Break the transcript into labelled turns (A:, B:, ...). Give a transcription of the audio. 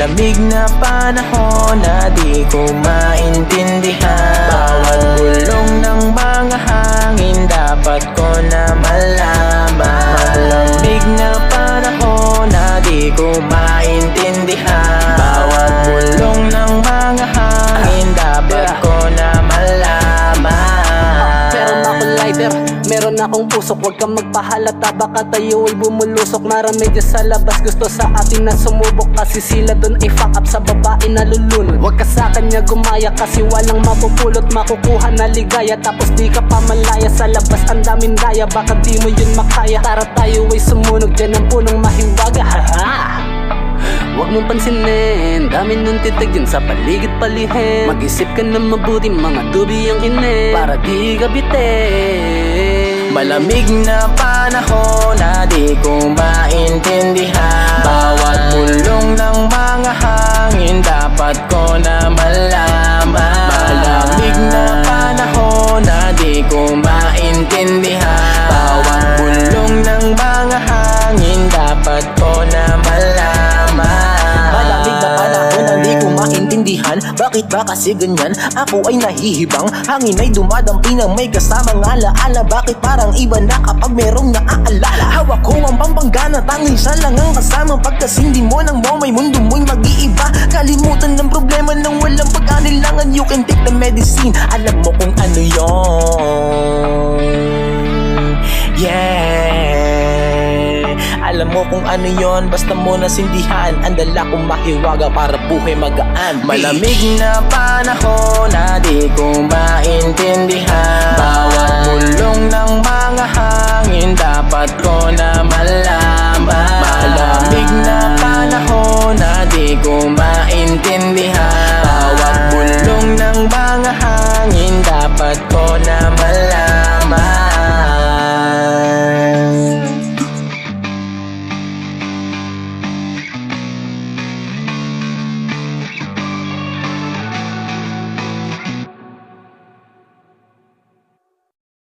A: Malamig na panahon na di ko maintindihan. Bawat bulong ng mga hangin dapat ko na malaman. Malamig na panahon na di ko maintindihan. Bawat bulong ng mga hangin dapat ko na malaman.
B: Meron akong lighter, meron akong usok. Huwag kang magpahalata, baka tayo ay bumulusok. Marami dyan sa labas gusto sa atin na sumubok. Kasi sila dun ay fuck up sa babae na lulunod. Huwag ka sa kanya gumaya kasi walang mapupulot. Makukuha na ligaya tapos di ka pa malaya. Sa labas ang daming daya, baka di mo yun makaya. Tara tayo ay sumunog, dyan ang punong mahiwaga. Huwag mong pansinin, dami ng titig yun sa paligid-palihin. Mag-isip ka na mabuti, mga dubi ang inin, para di ka bitin.
A: Malamig na panahon na di ko maintindihan. Bawat bulong ng mga hangin dapat ko na malaman. Malamig na panahon na di ko maintindihan. Bawat bulong ng mga hangin dapat ko na malaman. Malamig na panahon na di ko maintindihan. Bakit ba kasi ganyan? Ako ay nahihibang. Hangin ay dumadampi ng may kasamang alaala. Bakit parang iba na kapag merong naaalala? Hawak ko ang pampangga, tanging siya lang ang kasama. Pagkasindi mo ng mo, may mundo mo'y mag-iiba. Kalimutan ng problema ng walang pag-anilangan. You can take the medicine. Alam mo kung ano yon. Yeah, alam mo kung ano yon. Basta mo nasindihan. Ang dala kong mahiwaga para buhay magaan. Malamig na panahon na di ko maintindihan. Bawat bulong ng mga hangin dapat ko na malaman. Malamig na panahon na di ko maintindihan.